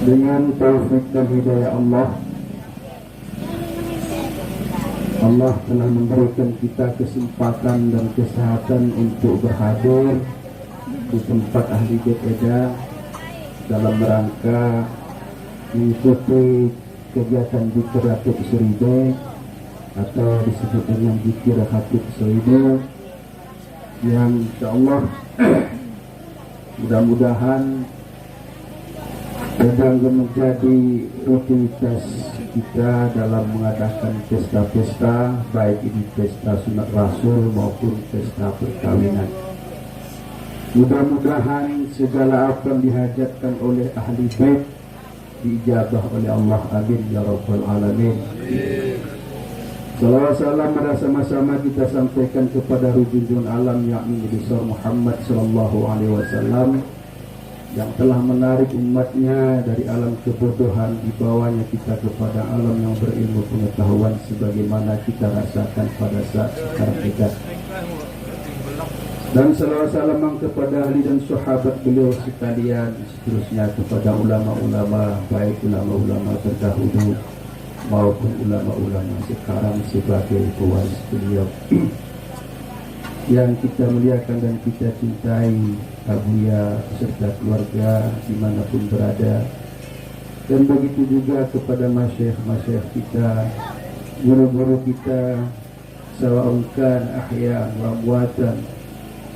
Dengan taufik dan hidayah Allah telah memberikan kita kesempatan dan kesehatan untuk berhadir di tempat ahli Eda dalam rangka mengikuti kegiatan Zikir Ratib Seribu atau disebut dengan Zikir Ratib Seribu yang insyaallah mudah-mudahan sedang menjadi rutinitas kita dalam mengadakan pesta-pesta, baik ini pesta sunat rasul maupun pesta perkawinan. Mudah-mudahan segala apa yang dihajatkan oleh ahli bait diijabah oleh Allah, amin ya rabbal alamin. Salawat salam sama-sama kita sampaikan kepada junjungan alam yakni Nabi Muhammad sallallahu alaihi wasallam yang telah menarik umatnya dari alam kebodohan, dibawanya kita kepada alam yang berilmu pengetahuan sebagaimana kita rasakan pada saat sekarang kita. Dan salawat salam kepada ahli dan sahabat beliau sekalian, seterusnya kepada ulama-ulama, baik ulama-ulama terdahulu maupun ulama-ulama sekarang sebagai pewaris beliau yang kita muliakan dan kita cintai, Abuya serta keluarga dimanapun berada. Dan begitu juga kepada masyayikh kita, guru-guru kita, sawa'unkan ahya wa amwatan.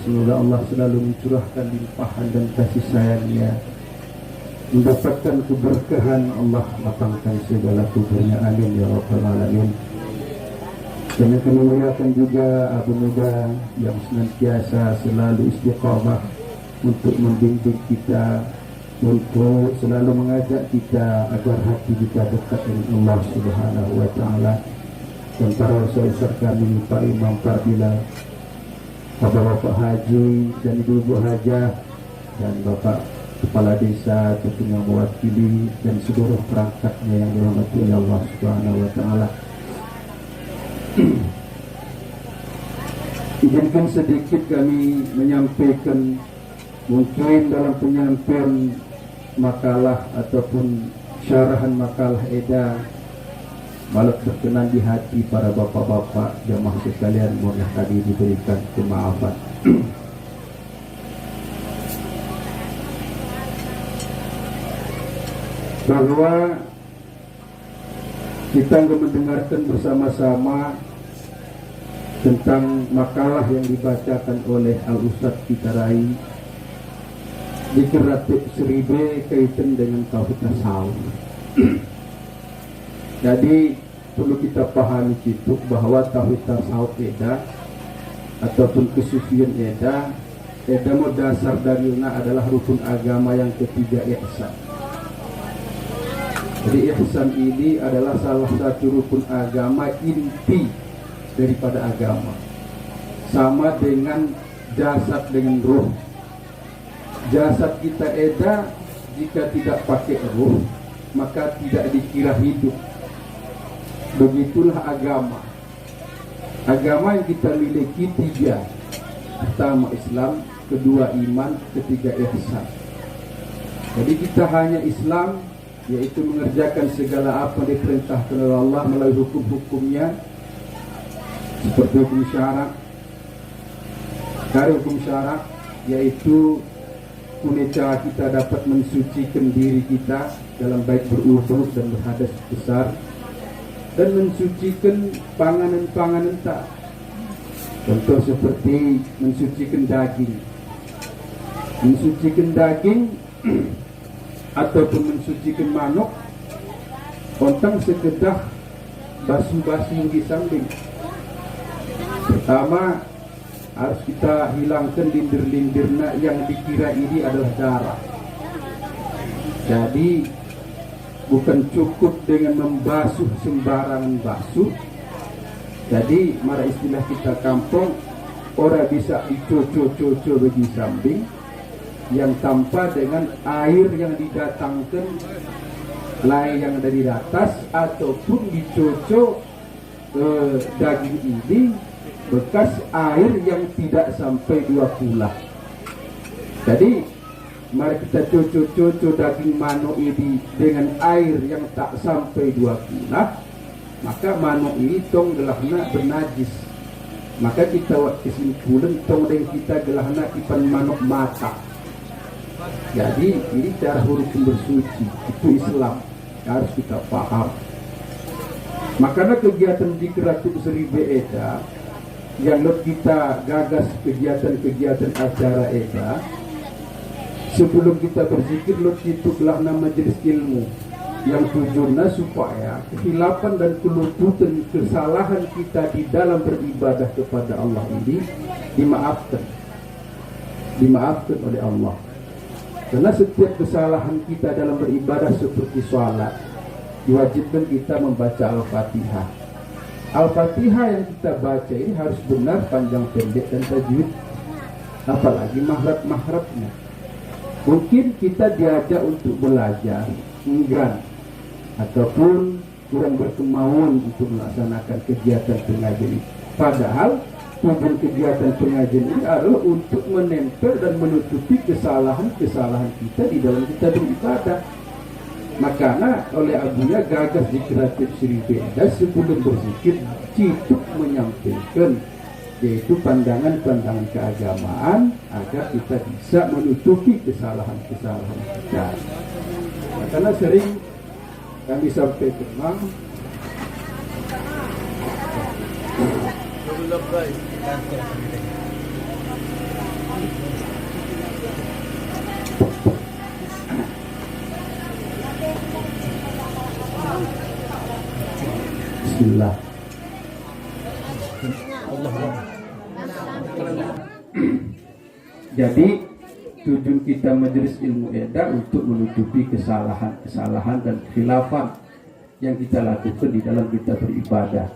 Semoga Allah selalu mencurahkan limpahan dan kasih sayangnya, mendapatkan keberkahan, Allah lapangkan segala kuburnya, amin ya rabbal alamin. Dan kami muliakan juga abu muda yang senantiasa selalu istiqamah untuk membimbing kita, untuk selalu mengajak kita agar hati kita dekat dengan Allah Subhanahu wa taala. Dan para ustaz kami, Pak Imam, Pak Bilal, Bapak Haji dan Ibu Hajah, dan Bapak Kepala Desa tentunya mewakili, dan seluruh perangkatnya yang dirahmati oleh Allah Subhanahu wa taala. Izinkan sedikit kami menyampaikan, mungkin dalam penyampaian makalah ataupun syarahan makalah Eda malah berkenan di hati para bapak-bapak jamaah sekalian, mohonlah tadi diberikan kemaafan. Bahwa kita mendengarkan bersama-sama tentang makalah yang dibacakan oleh Al-Ustadz Kitarai Zikir Ratib Seribu kaitan dengan tauhid tasawuf. Jadi perlu kita pahami itu bahwa tauhid tasawuf Eda ataupun kesucian Eda mau dasar dalilnya adalah rukun agama yang ketiga, ihsan. Jadi ihsan ini adalah salah satu rukun agama inti daripada agama, sama dengan jasad dengan ruh. Jasad kita Eda jika tidak pakai ruh maka tidak dikira hidup. Begitulah agama. Agama yang kita miliki tiga: pertama Islam, kedua iman, ketiga ihsan. Jadi kita hanya Islam, yaitu mengerjakan segala apa yang diperintahkan oleh Allah melalui hukum-hukumnya, seperti hukum syarak. Dari hukum syarak yaitu cara kita dapat mensucikan diri kita dalam baik berwudu dan berhadas besar, dan mensucikan panganan-panganan tak. Contoh seperti mensucikan daging ataupun mensucikan manuk, ontang sekedah basuh-basuh di samping. Pertama harus kita hilangkan lindir-lindirna yang dikira ini adalah darah. Jadi bukan cukup dengan membasuh sembarangan basuh. Jadi mara istilah kita kampung, orang bisa dicoco-coco bagi samping yang tanpa dengan air yang didatangkan lain yang dari atas, ataupun dicoco daging ini bekas air yang tidak sampai 2 kula. Jadi Mari kita cucu daging manuk ini dengan air yang tak sampai 2 kunah, maka manuk ini tong gelahna bernajis. Maka kita buat kesimpulan tong dengan kita gelahna ipan manuk mata. Jadi ini cara hukum bersuci, itu Islam, harus kita paham. Makanya kegiatan di Keratuk Seribe Eda yang kita gagas kegiatan acara Eda, sebelum kita berzikir itu gelahna majelis ilmu yang tujuannya supaya kehilapan dan kelumputan kesalahan kita di dalam beribadah kepada Allah ini dimaafkan oleh Allah. Karena setiap kesalahan kita dalam beribadah seperti sholat, diwajibkan kita membaca Al-Fatihah. Al-Fatihah yang kita baca ini harus benar, panjang pendek dan tajwid, apalagi mahrab-mahrabnya. Mungkin kita diajak untuk belajar, enggan, ataupun kurang berkemauan untuk melaksanakan kegiatan pengajian. Padahal tujuan kegiatan pengajian ini adalah untuk menempel dan menutupi kesalahan-kesalahan kita di dalam kita beribadah. Makanya oleh abunya gagas di Keratuk Seribe Eda sebelum berzikir cituk menyampaikan yaitu pandangan-pandangan keagamaan agar kita bisa menutupi kesalahan-kesalahan kita. Karena sering kami sampaikan, Bismillah. Jadi tujuan kita majelis ilmu Eda untuk menutupi kesalahan dan khilafan yang kita lakukan di dalam kita beribadah.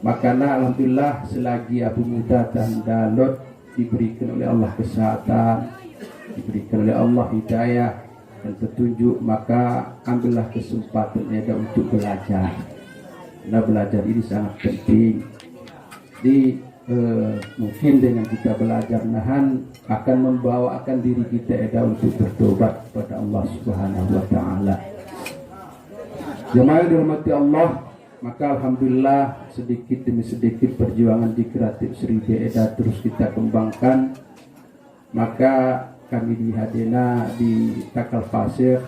Makanya alhamdulillah selagi Abu Muda dan Dalot diberikan oleh Allah kesehatan, diberikan oleh Allah hidayah dan petunjuk, maka ambillah kesempatan Eda untuk belajar. Nah, belajar ini sangat penting. Mungkin dengan kita belajar nahan akan membawakan diri kita Eda untuk bertobat kepada Allah Subhanahu wa taala. Jemaah yang dirahmati Allah, maka alhamdulillah sedikit demi sedikit perjuangan di Keratuk Seribe Eda terus kita kembangkan. Maka kami di Hadena di Takal Pasir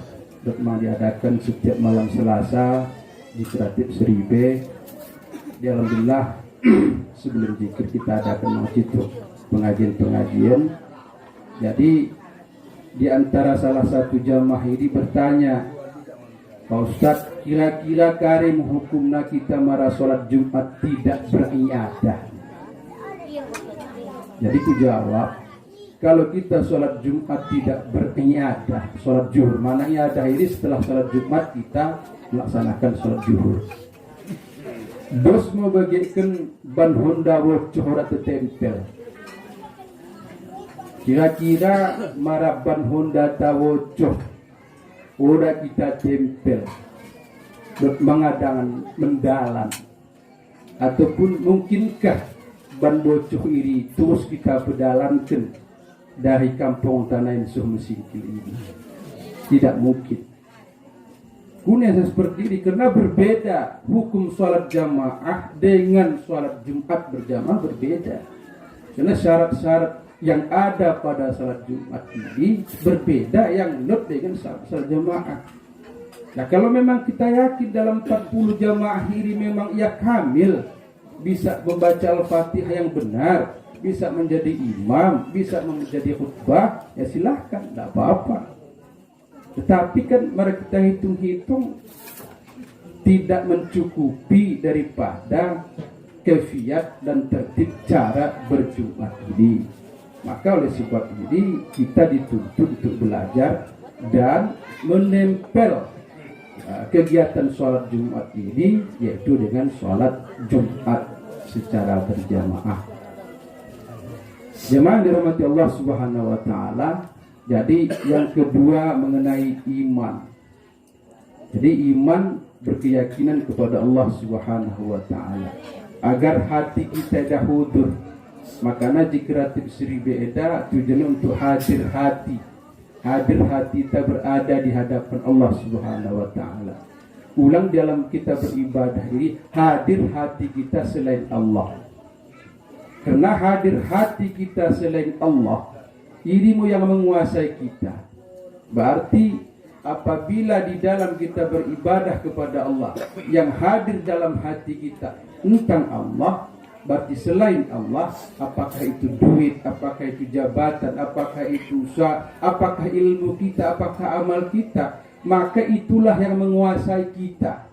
diadakan setiap malam Selasa di Keratuk Seribe. Alhamdulillah sebelum zikir kita adakan masjid pengajian. Jadi di antara salah satu jamaah ini bertanya, Pak Ustadz, kira-kira karim hukumna kita marah sholat Jumat tidak beriadah? Jadi ku jawab, kalau kita sholat Jumat tidak beriadah, sholat zuhur, mana iadah ini setelah sholat Jumat kita melaksanakan sholat zuhur. Dos mau bagikan ban Honda wocoh atau tempel. Kira-kira marah ban Honda tawocoh udah kita tempel mengadang mendalam, ataupun mungkinkah ban bocoh ini terus kita berdalankan dari kampung Tanah Insuh Mesingkil ini? Tidak mungkin. Kunya seperti ini karena berbeda hukum sholat jamaah dengan sholat Jumat berjamaah berbeda. Karena syarat-syarat yang ada pada sholat Jumat ini berbeda yang not dengan sholat jamaah. Nah, kalau memang kita yakin dalam 40 jamaah ini memang ia kamil, bisa membaca Al-Fatihah yang benar, bisa menjadi imam, bisa menjadi khutbah, ya silahkan, tidak apa-apa. Tetapi kan mereka kita hitung-hitung tidak mencukupi daripada kefiat dan tertib cara berjumat ini. Maka oleh sebab ini kita dituntut untuk belajar dan menempel kegiatan sholat Jumat ini, yaitu dengan sholat Jumat secara berjamaah. Jemaah dirahmati Allah Subhanahu wa taala. Jadi yang kedua mengenai iman. Jadi iman berkeyakinan kepada Allah Subhanahu wa taala agar hati kita dah hudur. Makanya di Keratuk Seribe Eda tujuannya untuk hadir hati. hadir hati kita berada di hadapan Allah Subhanahu wa taala. Ulang dalam kita beribadah ini, hadir hati kita selain Allah. Karena hadir hati kita selain Allah, dirimu yang menguasai kita. Berarti apabila di dalam kita beribadah kepada Allah, yang hadir dalam hati kita tentang Allah, berarti selain Allah, apakah itu duit, apakah itu jabatan, apakah itu usaha, apakah ilmu kita, apakah amal kita, maka itulah yang menguasai kita.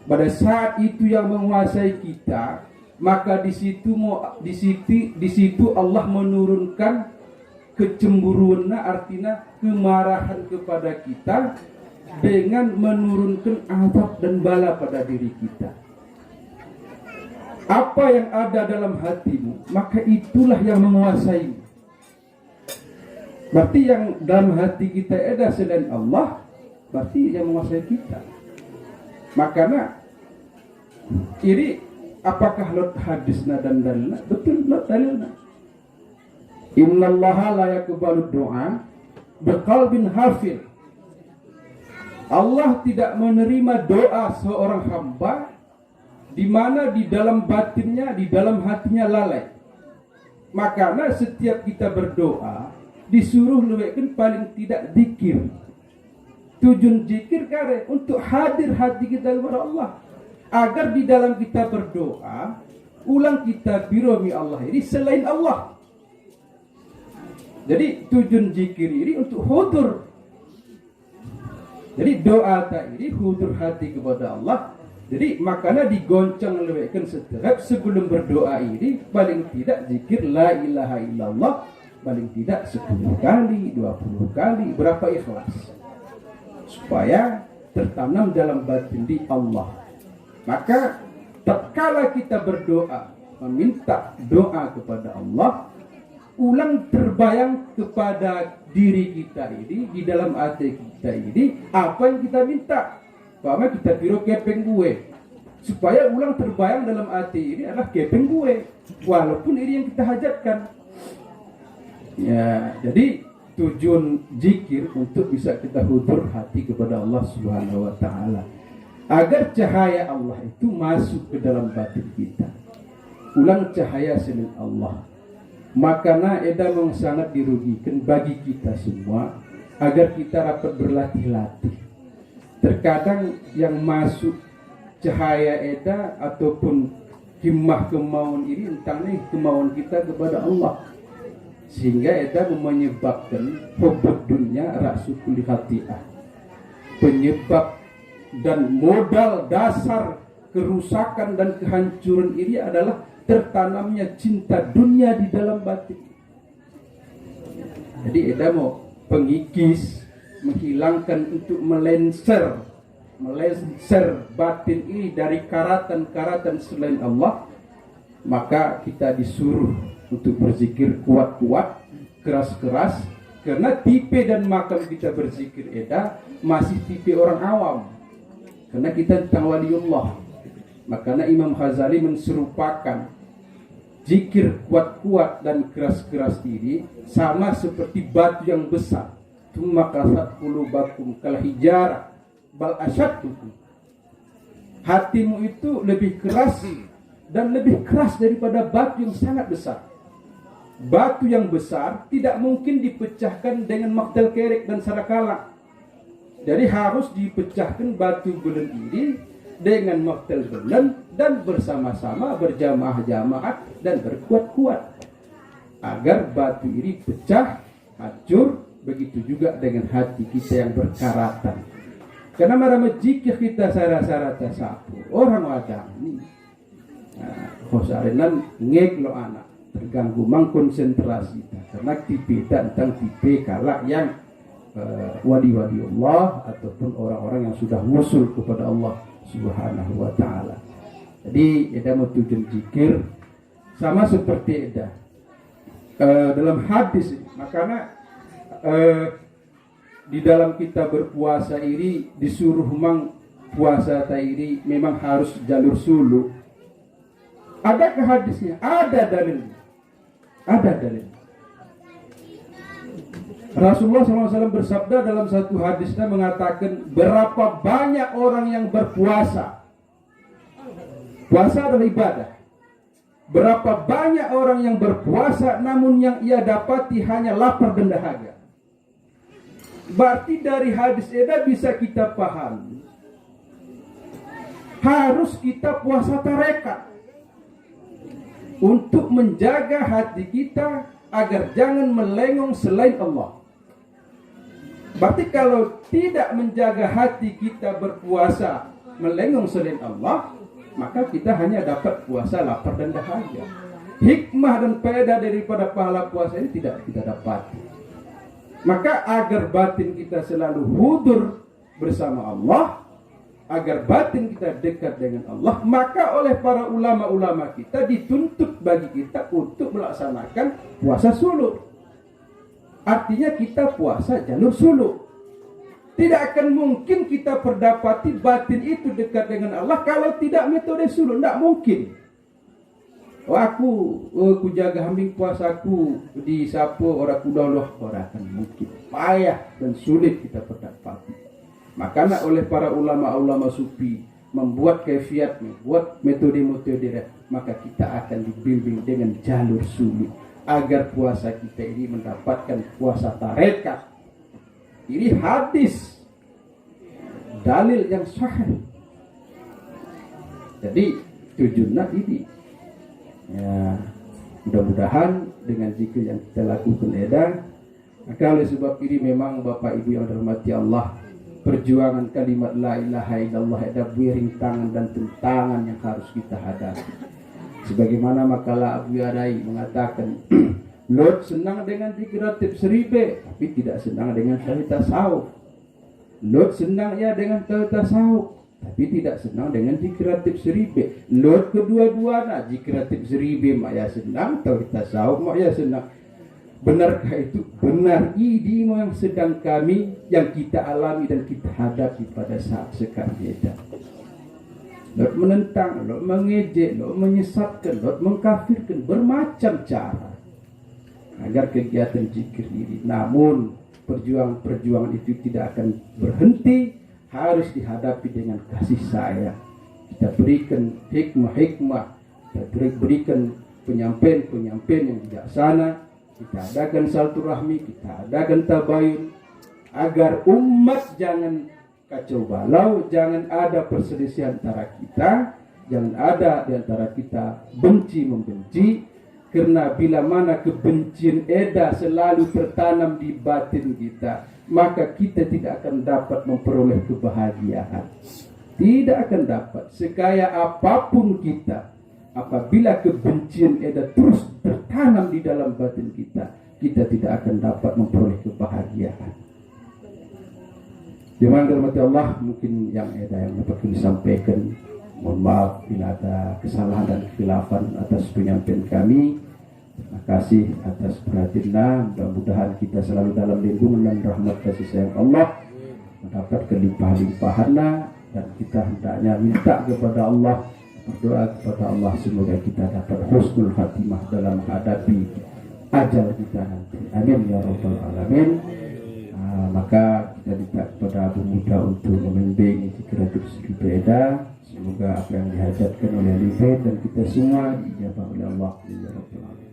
Pada saat itu yang menguasai kita, maka di situ Allah menurunkan kecemburuan, artinya kemarahan kepada kita dengan menurunkan azab dan bala pada diri kita. Apa yang ada dalam hatimu, maka itulah yang menguasai. Berarti yang dalam hati kita ada selain Allah, berarti yang menguasai kita. Makanya ini apakah lot hadisna dan dalilna? Betul lot dalilna. Innallaha la yaqbalu du'a biqalbin hafil. Allah tidak menerima doa seorang hamba di mana di dalam batinnya, di dalam hatinya lalai. Makanya setiap kita berdoa disuruh lewatkan paling tidak zikir. Tujuan zikir kare untuk hadir hati kita kepada Allah, agar di dalam kita berdoa ulang kita biromi Allah ini selain Allah. Jadi tujuan zikir ini untuk hudur. Jadi doa tadi hudur hati kepada Allah. Jadi makanya digoncang lewatkan setiap sebelum berdoa ini paling tidak zikir la ilaha illallah paling tidak 10 kali, 20 kali, berapa ikhlas, supaya tertanam dalam batin di Allah. Maka tatkala kita berdoa meminta doa kepada Allah, ulang terbayang kepada diri kita ini, di dalam hati kita ini, apa yang kita minta. Bahwa kita biro kepeng gue, supaya ulang terbayang dalam hati ini adalah kepeng gue, walaupun ini yang kita hajatkan. Ya, jadi tujuan zikir untuk bisa kita hudur hati kepada Allah Subhanahu wa taala, agar cahaya Allah itu masuk ke dalam batin kita. Ulang cahaya selain Allah. Makanya memang sangat dirugikan bagi kita semua agar kita dapat berlatih-latih. Terkadang yang masuk cahaya eda ataupun himmah kemauan ini tentang kemauan kita kepada Allah, sehingga eda menyebabkan hubbud dunya ra'su kulli khati'ah. Penyebab dan modal dasar kerusakan dan kehancuran ini adalah tertanamnya cinta dunia di dalam batin. Jadi eda mau pengikis, menghilangkan untuk melenser batin ini dari karatan-karatan selain Allah, maka kita disuruh untuk berzikir kuat-kuat, keras-keras, karena tipe dan makam kita berzikir eda masih tipe orang awam, karena kita tentang waliullah. Makanya Imam Ghazali menserupakan zikir kuat-kuat dan keras-keras ini sama seperti batu yang besar. Tumma kasat qulubakum kal hijarah bal asyaddukum. Hatimu itu lebih keras dan lebih keras daripada batu yang sangat besar. Batu yang besar tidak mungkin dipecahkan dengan maktal kerek dan sarakala. Jadi harus dipecahkan batu bulan ini dengan maktal bulan dan bersama-sama berjamaah-jamaah dan berkuat-kuat agar batu ini pecah, hancur. Begitu juga dengan hati kita yang berkaratan. Karena marah jika kita sarah-sarah sapu orang wadah ini, khosarinan ngek lo anak terganggu mengkonsentrasi karena tipe tentang tipe kalak yang wali-wali Allah ataupun orang-orang yang sudah wusul kepada Allah Subhanahu wa taala. Jadi eda mau tujuan zikir sama seperti eda dalam hadis ini. Makanya di dalam kita berpuasa ini disuruh memang puasa ini memang harus jalur suluk. Adakah hadisnya? Ada dalilnya. Ada dalil. Rasulullah SAW bersabda dalam satu hadisnya mengatakan, berapa banyak orang yang berpuasa. Puasa adalah ibadah. Berapa banyak orang yang berpuasa namun yang ia dapati hanya lapar dan dahaga. Berarti dari hadis ini bisa kita pahami, harus kita puasa tarekat untuk menjaga hati kita agar jangan melengong selain Allah. Berarti kalau tidak menjaga hati kita berpuasa melengong selain Allah, maka kita hanya dapat puasa lapar dan dahaga. Hikmah dan faedah daripada pahala puasa ini tidak kita dapat. Maka agar batin kita selalu hudur bersama Allah, agar batin kita dekat dengan Allah, maka oleh para ulama-ulama kita dituntut bagi kita untuk melaksanakan puasa suluk. Artinya kita puasa jalur suluk. Tidak akan mungkin kita perdapati batin itu dekat dengan Allah kalau tidak metode suluk. Tidak mungkin. Aku jaga hambing puasaku di sapo orang kudaloh, orang akan mungkin. Payah dan sulit kita perdapati. Makanya oleh para ulama-ulama sufi membuat kaifiat, membuat metode-metode, maka kita akan dibimbing dengan jalur suluk agar puasa kita ini mendapatkan puasa tarekat. Ini hadis, dalil yang sahih. Jadi tujuannya ini. Ya, mudah-mudahan dengan zikir yang kita lakukan maka oleh sebab ini memang Bapak Ibu yang dirahmati Allah, perjuangan kalimat la ilaha illallah ada rintangan dan tentangan yang harus kita hadapi. Sebagaimana makalah Abu Adai mengatakan, Lot senang dengan zikir ratib seribe, tapi tidak senang dengan tauhid tasawuf. Lot senang ya dengan tauhid tasawuf, tapi tidak senang dengan zikir ratib seribe. Lot kedua-duanya zikir ratib seribe mak ya senang, tauhid tasawuf mak ya senang. Benarkah itu? Benar. Ini yang sedang kami, yang kita alami dan kita hadapi pada saat sekarang ini. Lot menentang, lot mengejek, lot menyesatkan, lot mengkafirkan, bermacam cara agar kegiatan zikir ini. Namun perjuangan itu tidak akan berhenti, harus dihadapi dengan kasih sayang. Kita berikan hikmah-hikmah, kita berikan penyampaian yang bijaksana, kita adakan silaturahmi, kita adakan tabayun, agar umat jangan kacau balau, jangan ada perselisihan antara kita, jangan ada di antara kita benci-membenci. Karena bila mana kebencian selalu tertanam di batin kita, maka kita tidak akan dapat memperoleh kebahagiaan. Tidak akan dapat. Sekaya apapun kita, apabila kebencian terus tertanam di dalam batin kita, kita tidak akan dapat memperoleh kebahagiaan. Jangan dirahmati Allah, mungkin yang dapat kami sampaikan. Mohon maaf bila ada kesalahan dan kekhilafan atas penyampaian kami. Terima kasih atas perhatiannya. Mudah-mudahan kita selalu dalam lindungan dan rahmat kasih sayang Allah, mendapat kelimpahan-limpahannya, dan kita hendaknya minta kepada Allah, berdoa kepada Allah semoga kita dapat husnul khatimah dalam menghadapi ajal kita nanti. Amin ya rabbal alamin. Maka kita minta kepada Abu Muda untuk membimbing zikir berbeda. Semoga apa yang dihajatkan oleh Alifin dan kita semua dijabah oleh Allah ya rabbal alamin.